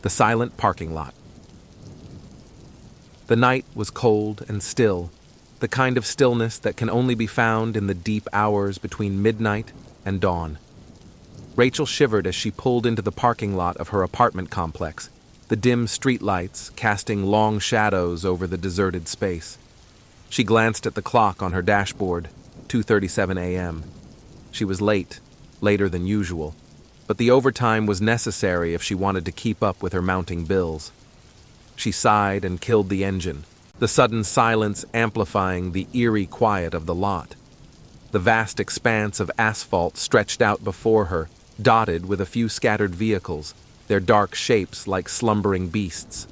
The silent parking lot. The night was cold and still, the kind of stillness that can only be found in the deep hours between midnight and dawn. Rachel shivered as she pulled into the parking lot of her apartment complex, the dim streetlights casting long shadows over the deserted space. She glanced at the clock on her dashboard, 2:37 a.m. She was late, later than usual, but the overtime was necessary if she wanted to keep up with her mounting bills. She sighed and killed the engine, the sudden silence amplifying the eerie quiet of the lot. The vast expanse of asphalt stretched out before her, dotted with a few scattered vehicles, their dark shapes like slumbering beasts.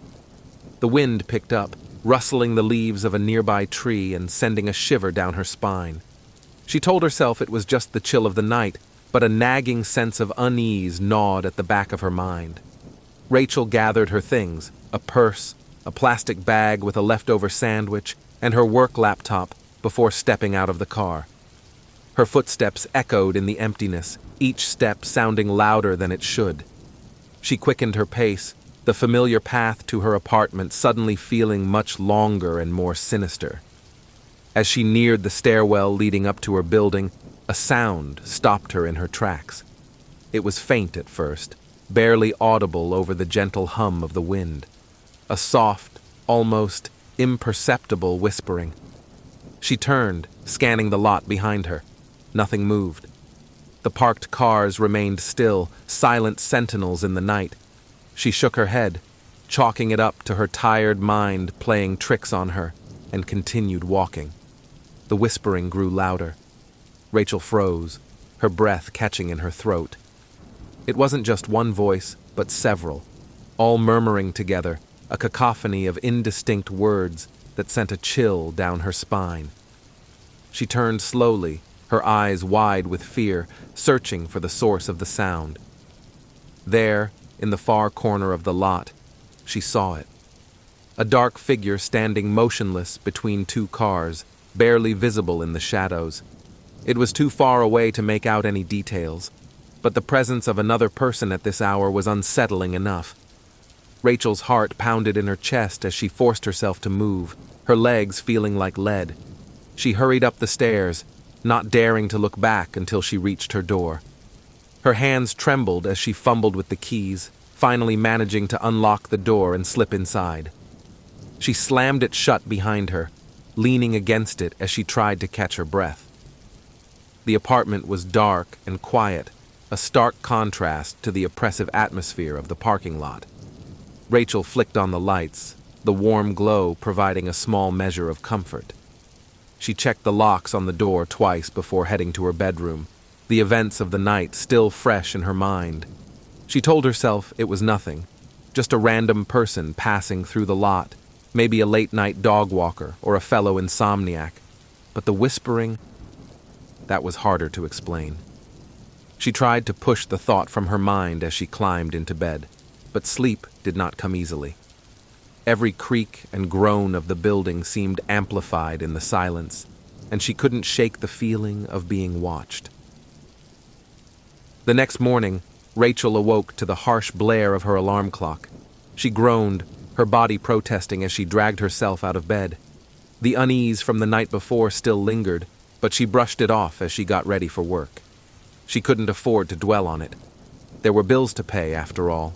The wind picked up, rustling the leaves of a nearby tree and sending a shiver down her spine. She told herself it was just the chill of the night, but a nagging sense of unease gnawed at the back of her mind. Rachel gathered her things, a purse, a plastic bag with a leftover sandwich, and her work laptop before stepping out of the car. Her footsteps echoed in the emptiness, each step sounding louder than it should. She quickened her pace, the familiar path to her apartment suddenly feeling much longer and more sinister. As she neared the stairwell leading up to her building, a sound stopped her in her tracks. It was faint at first, barely audible over the gentle hum of the wind. A soft, almost imperceptible whispering. She turned, scanning the lot behind her. Nothing moved. The parked cars remained still, silent sentinels in the night. She shook her head, chalking it up to her tired mind playing tricks on her, and continued walking. The whispering grew louder. Rachel froze, her breath catching in her throat. It wasn't just one voice, but several, all murmuring together, a cacophony of indistinct words that sent a chill down her spine. She turned slowly, her eyes wide with fear, searching for the source of the sound. There, in the far corner of the lot, she saw it. A dark figure standing motionless between two cars, barely visible in the shadows. It was too far away to make out any details, but the presence of another person at this hour was unsettling enough. Rachel's heart pounded in her chest as she forced herself to move, her legs feeling like lead. She hurried up the stairs, not daring to look back until she reached her door. Her hands trembled as she fumbled with the keys, finally managing to unlock the door and slip inside. She slammed it shut behind her, leaning against it as she tried to catch her breath. The apartment was dark and quiet, a stark contrast to the oppressive atmosphere of the parking lot. Rachel flicked on the lights, the warm glow providing a small measure of comfort. She checked the locks on the door twice before heading to her bedroom, the events of the night still fresh in her mind. She told herself it was nothing, just a random person passing through the lot, maybe a late-night dog walker or a fellow insomniac. But the whispering, that was harder to explain. She tried to push the thought from her mind as she climbed into bed, but sleep did not come easily. Every creak and groan of the building seemed amplified in the silence, and she couldn't shake the feeling of being watched. The next morning, Rachel awoke to the harsh blare of her alarm clock. She groaned, her body protesting as she dragged herself out of bed. The unease from the night before still lingered, but she brushed it off as she got ready for work. She couldn't afford to dwell on it. There were bills to pay, after all.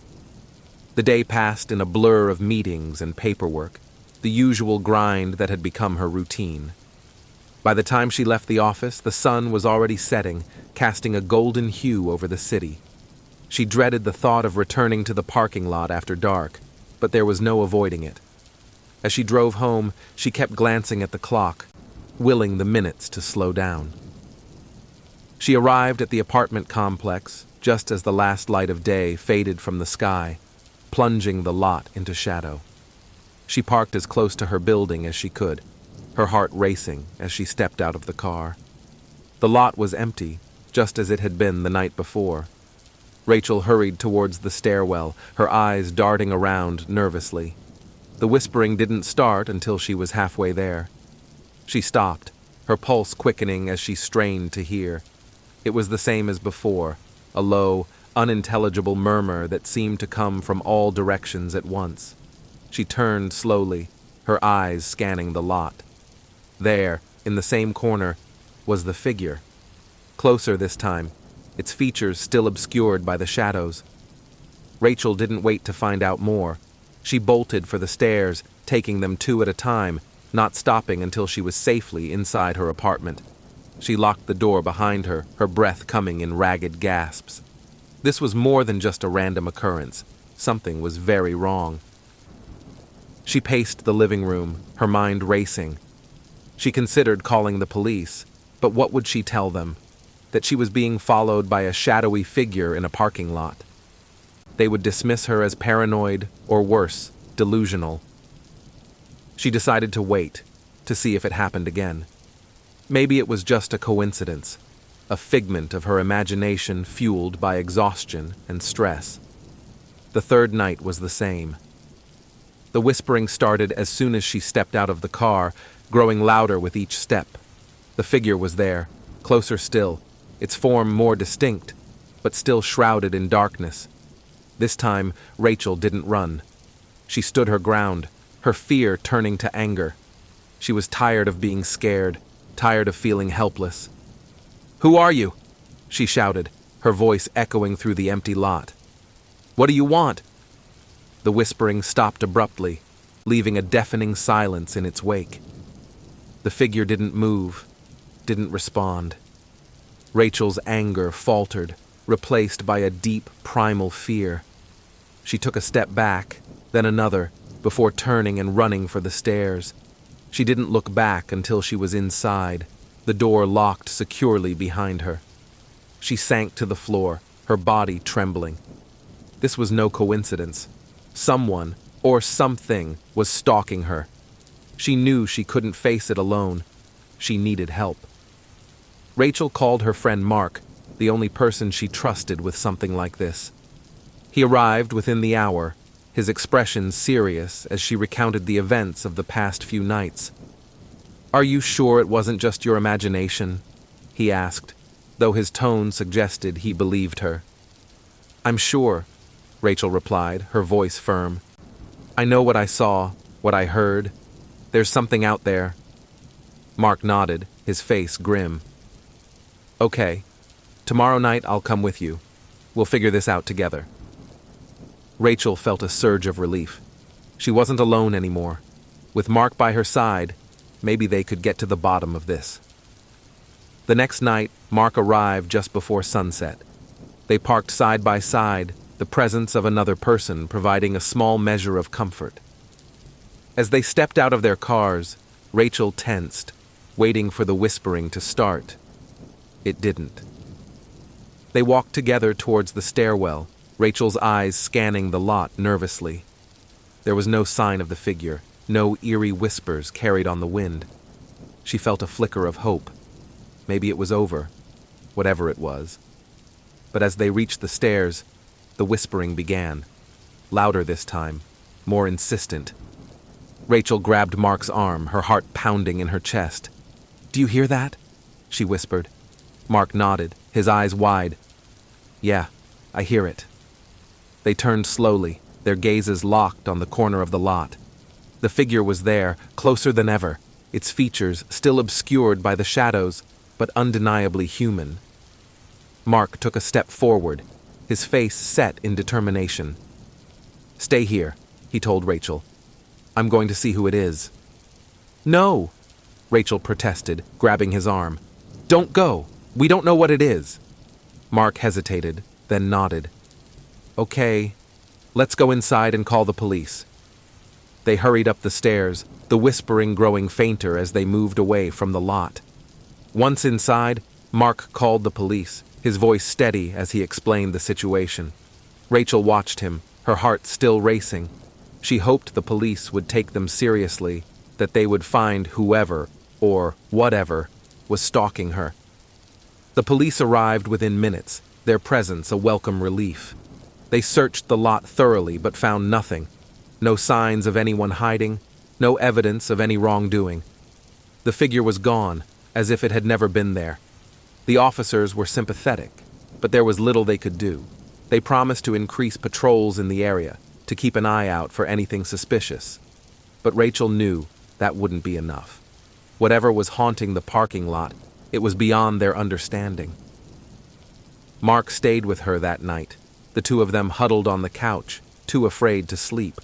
The day passed in a blur of meetings and paperwork, the usual grind that had become her routine. By the time she left the office, the sun was already setting, casting a golden hue over the city. She dreaded the thought of returning to the parking lot after dark, but there was no avoiding it. As she drove home, she kept glancing at the clock, willing the minutes to slow down. She arrived at the apartment complex just as the last light of day faded from the sky, plunging the lot into shadow. She parked as close to her building as she could, her heart racing as she stepped out of the car. The lot was empty, just as it had been the night before. Rachel hurried towards the stairwell, her eyes darting around nervously. The whispering didn't start until she was halfway there. She stopped, her pulse quickening as she strained to hear. It was the same as before, a low, unintelligible murmur that seemed to come from all directions at once. She turned slowly, her eyes scanning the lot. There, in the same corner, was the figure. Closer this time, its features still obscured by the shadows. Rachel didn't wait to find out more. She bolted for the stairs, taking them two at a time, not stopping until she was safely inside her apartment. She locked the door behind her, her breath coming in ragged gasps. This was more than just a random occurrence. Something was very wrong. She paced the living room, her mind racing. She considered calling the police, but what would she tell them? That she was being followed by a shadowy figure in a parking lot. They would dismiss her as paranoid, or worse, delusional. She decided to wait, to see if it happened again. Maybe it was just a coincidence, a figment of her imagination fueled by exhaustion and stress. The third night was the same. The whispering started as soon as she stepped out of the car, growing louder with each step. The figure was there, closer still, its form more distinct, but still shrouded in darkness. This time, Rachel didn't run. She stood her ground, her fear turning to anger. She was tired of being scared, tired of feeling helpless. "Who are you?" she shouted, her voice echoing through the empty lot. "What do you want?" The whispering stopped abruptly, leaving a deafening silence in its wake. The figure didn't move, didn't respond. Rachel's anger faltered, replaced by a deep, primal fear. She took a step back, then another, before turning and running for the stairs. She didn't look back until she was inside, the door locked securely behind her. She sank to the floor, her body trembling. This was no coincidence. Someone, or something, was stalking her. She knew she couldn't face it alone. She needed help. Rachel called her friend Mark, the only person she trusted with something like this. He arrived within the hour, his expression serious as she recounted the events of the past few nights. "Are you sure it wasn't just your imagination?" he asked, though his tone suggested he believed her. "I'm sure," Rachel replied, her voice firm. "I know what I saw, what I heard. There's something out there." Mark nodded, his face grim. "Okay. Tomorrow night I'll come with you. We'll figure this out together." Rachel felt a surge of relief. She wasn't alone anymore. With Mark by her side, maybe they could get to the bottom of this. The next night, Mark arrived just before sunset. They parked side by side, the presence of another person providing a small measure of comfort. As they stepped out of their cars, Rachel tensed, waiting for the whispering to start. It didn't. They walked together towards the stairwell, Rachel's eyes scanning the lot nervously. There was no sign of the figure, no eerie whispers carried on the wind. She felt a flicker of hope. Maybe it was over, whatever it was. But as they reached the stairs, the whispering began. Louder this time, more insistent. Rachel grabbed Mark's arm, her heart pounding in her chest. "Do you hear that?" she whispered. Mark nodded, his eyes wide. "Yeah, I hear it." They turned slowly, their gazes locked on the corner of the lot. The figure was there, closer than ever, its features still obscured by the shadows, but undeniably human. Mark took a step forward, his face set in determination. "Stay here," he told Rachel. "I'm going to see who it is." "No," Rachel protested, grabbing his arm. "Don't go. We don't know what it is." Mark hesitated, then nodded. "Okay, let's go inside and call the police." They hurried up the stairs, the whispering growing fainter as they moved away from the lot. Once inside, Mark called the police, his voice steady as he explained the situation. Rachel watched him, her heart still racing. She hoped the police would take them seriously, that they would find whoever, or whatever, was stalking her. The police arrived within minutes, their presence a welcome relief. They searched the lot thoroughly but found nothing. No signs of anyone hiding, no evidence of any wrongdoing. The figure was gone, as if it had never been there. The officers were sympathetic, but there was little they could do. They promised to increase patrols in the area, to keep an eye out for anything suspicious. But Rachel knew that wouldn't be enough. Whatever was haunting the parking lot, it was beyond their understanding. Mark stayed with her that night, the two of them huddled on the couch, too afraid to sleep.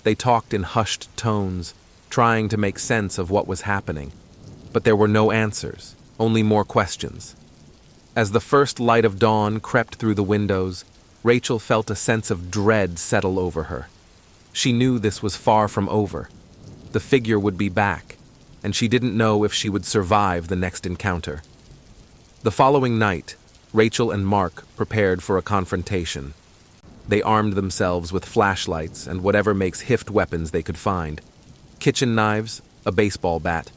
They talked in hushed tones, trying to make sense of what was happening. But there were no answers, only more questions. As the first light of dawn crept through the windows, Rachel felt a sense of dread settle over her. She knew this was far from over. The figure would be back, and she didn't know if she would survive the next encounter. The following night, Rachel and Mark prepared for a confrontation. They armed themselves with flashlights and whatever makeshift weapons they could find. Kitchen knives, a baseball bat.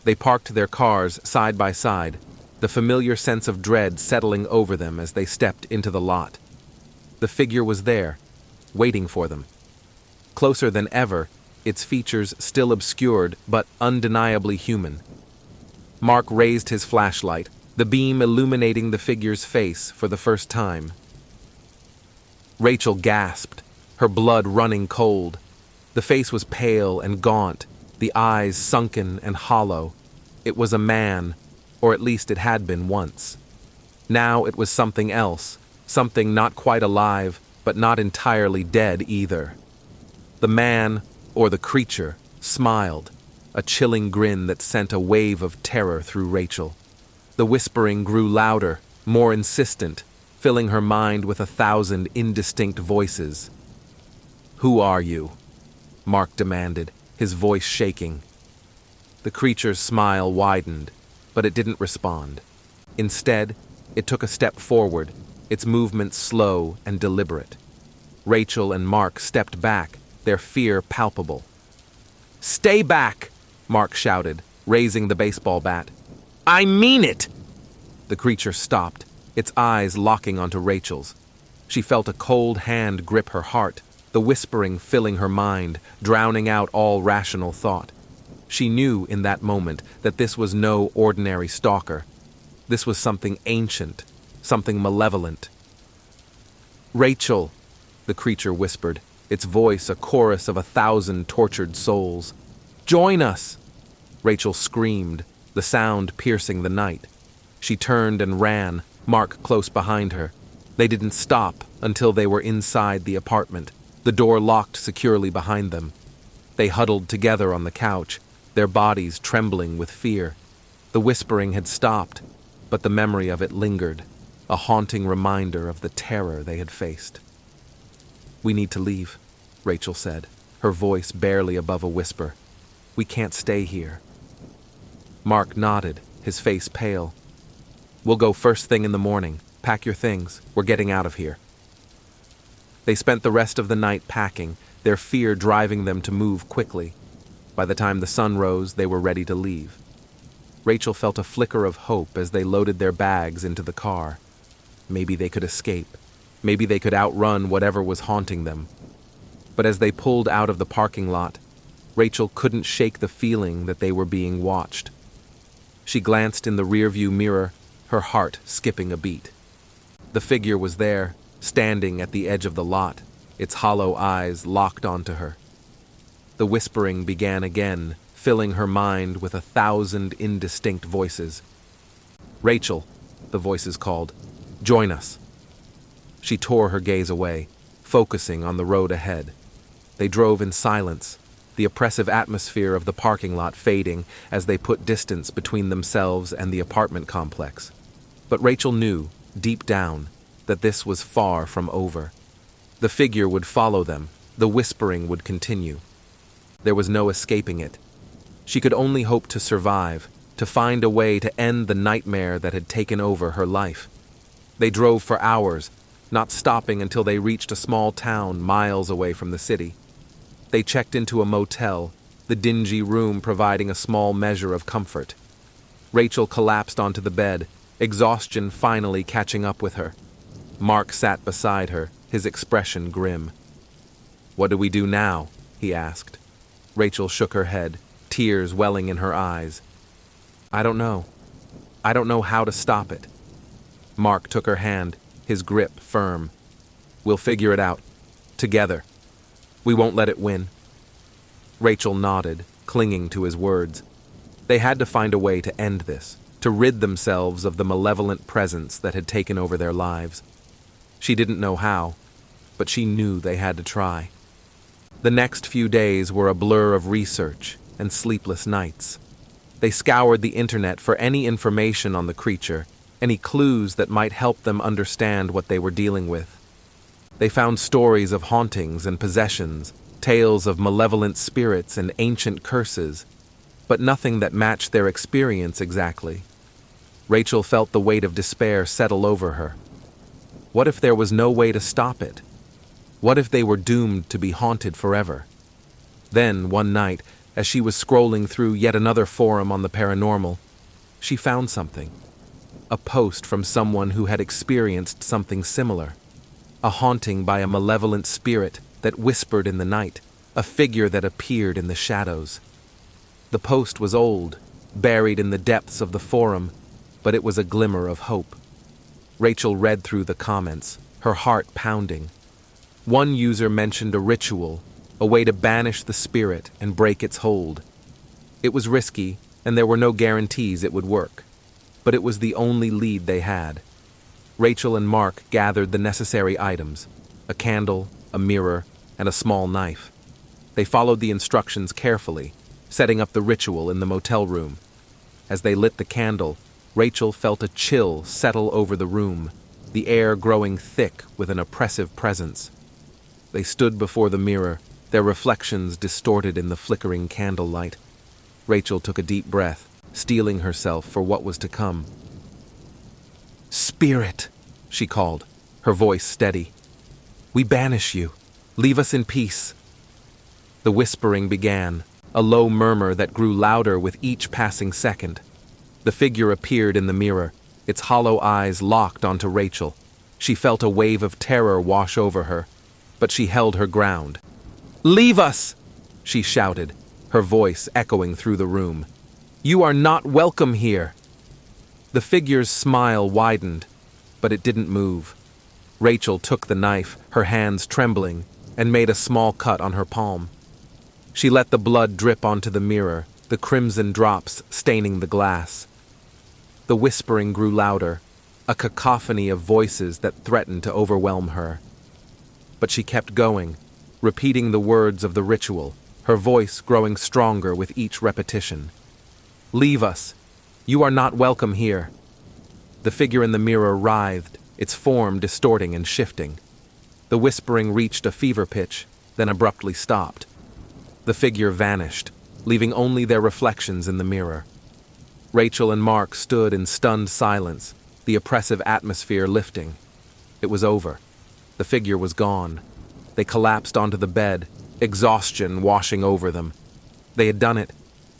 They parked their cars side by side, the familiar sense of dread settling over them as they stepped into the lot. The figure was there, waiting for them. Closer than ever, its features still obscured but undeniably human. Mark raised his flashlight, the beam illuminating the figure's face for the first time. Rachel gasped, her blood running cold. The face was pale and gaunt, the eyes sunken and hollow. It was a man, or at least it had been once. Now it was something else, something not quite alive, but not entirely dead either. The man, or the creature, smiled, a chilling grin that sent a wave of terror through Rachel. The whispering grew louder, more insistent, filling her mind with 1,000 indistinct voices. "Who are you?" Mark demanded, his voice shaking. The creature's smile widened, but it didn't respond. Instead, it took a step forward, its movement slow and deliberate. Rachel and Mark stepped back, their fear palpable. "Stay back!" Mark shouted, raising the baseball bat. "I mean it!" The creature stopped, its eyes locking onto Rachel's. She felt a cold hand grip her heart, the whispering filling her mind, drowning out all rational thought. She knew in that moment that this was no ordinary stalker. This was something ancient, something malevolent. "Rachel," the creature whispered, its voice a chorus of 1,000 tortured souls. "Join us!" Rachel screamed, the sound piercing the night. She turned and ran, Mark close behind her. They didn't stop until they were inside the apartment, the door locked securely behind them. They huddled together on the couch, their bodies trembling with fear. The whispering had stopped, but the memory of it lingered, a haunting reminder of the terror they had faced. "We need to leave," Rachel said, her voice barely above a whisper. "We can't stay here." Mark nodded, his face pale. "We'll go first thing in the morning. Pack your things. We're getting out of here." They spent the rest of the night packing, their fear driving them to move quickly. By the time the sun rose, they were ready to leave. Rachel felt a flicker of hope as they loaded their bags into the car. Maybe they could escape. Maybe they could outrun whatever was haunting them. But as they pulled out of the parking lot, Rachel couldn't shake the feeling that they were being watched. She glanced in the rearview mirror, her heart skipping a beat. The figure was there, standing at the edge of the lot, its hollow eyes locked onto her. The whispering began again, filling her mind with 1,000 indistinct voices. "Rachel," the voices called, "join us." She tore her gaze away, focusing on the road ahead. They drove in silence, the oppressive atmosphere of the parking lot fading as they put distance between themselves and the apartment complex. But Rachel knew, deep down, that this was far from over. The figure would follow them, the whispering would continue. There was no escaping it. She could only hope to survive, to find a way to end the nightmare that had taken over her life. They drove for hours, not stopping until they reached a small town miles away from the city. They checked into a motel, the dingy room providing a small measure of comfort. Rachel collapsed onto the bed, exhaustion finally catching up with her. Mark sat beside her, his expression grim. "What do we do now?" he asked. Rachel shook her head, tears welling in her eyes. "I don't know. I don't know how to stop it." Mark took her hand, his grip firm. "We'll figure it out. Together. We won't let it win." Rachel nodded, clinging to his words. They had to find a way to end this, to rid themselves of the malevolent presence that had taken over their lives. She didn't know how, but she knew they had to try. The next few days were a blur of research and sleepless nights. They scoured the internet for any information on the creature, any clues that might help them understand what they were dealing with. They found stories of hauntings and possessions, tales of malevolent spirits and ancient curses, but nothing that matched their experience exactly. Rachel felt the weight of despair settle over her. What if there was no way to stop it? What if they were doomed to be haunted forever? Then, one night, as she was scrolling through yet another forum on the paranormal, she found something. A post from someone who had experienced something similar. A haunting by a malevolent spirit that whispered in the night, a figure that appeared in the shadows. The post was old, buried in the depths of the forum, but it was a glimmer of hope. Rachel read through the comments, her heart pounding. One user mentioned a ritual, a way to banish the spirit and break its hold. It was risky, and there were no guarantees it would work, but it was the only lead they had. Rachel and Mark gathered the necessary items, a candle, a mirror, and a small knife. They followed the instructions carefully, setting up the ritual in the motel room. As they lit the candle, Rachel felt a chill settle over the room, the air growing thick with an oppressive presence. They stood before the mirror, their reflections distorted in the flickering candlelight. Rachel took a deep breath, steeling herself for what was to come. "Spirit," she called, her voice steady. "We banish you. Leave us in peace." The whispering began, a low murmur that grew louder with each passing second. The figure appeared in the mirror, its hollow eyes locked onto Rachel. She felt a wave of terror wash over her, but she held her ground. "Leave us!" she shouted, her voice echoing through the room. "You are not welcome here." The figure's smile widened, but it didn't move. Rachel took the knife, her hands trembling, and made a small cut on her palm. She let the blood drip onto the mirror, the crimson drops staining the glass. The whispering grew louder, a cacophony of voices that threatened to overwhelm her. But she kept going, repeating the words of the ritual, her voice growing stronger with each repetition. "Leave us. You are not welcome here." The figure in the mirror writhed, its form distorting and shifting. The whispering reached a fever pitch, then abruptly stopped. The figure vanished, leaving only their reflections in the mirror. Rachel and Mark stood in stunned silence, the oppressive atmosphere lifting. It was over. The figure was gone. They collapsed onto the bed, exhaustion washing over them. They had done it.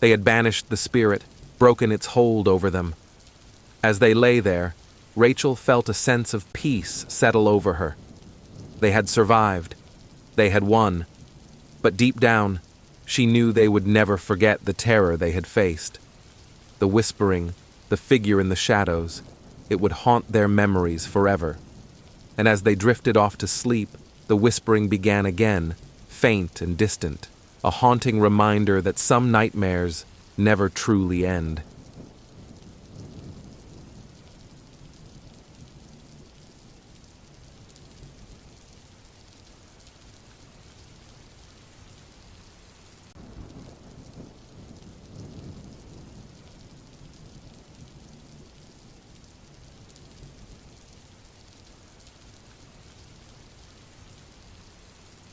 They had banished the spirit, broken its hold over them. As they lay there, Rachel felt a sense of peace settle over her. They had survived. They had won. But deep down, she knew they would never forget the terror they had faced. The whispering, the figure in the shadows, it would haunt their memories forever. And as they drifted off to sleep, the whispering began again, faint and distant, a haunting reminder that some nightmares never truly end.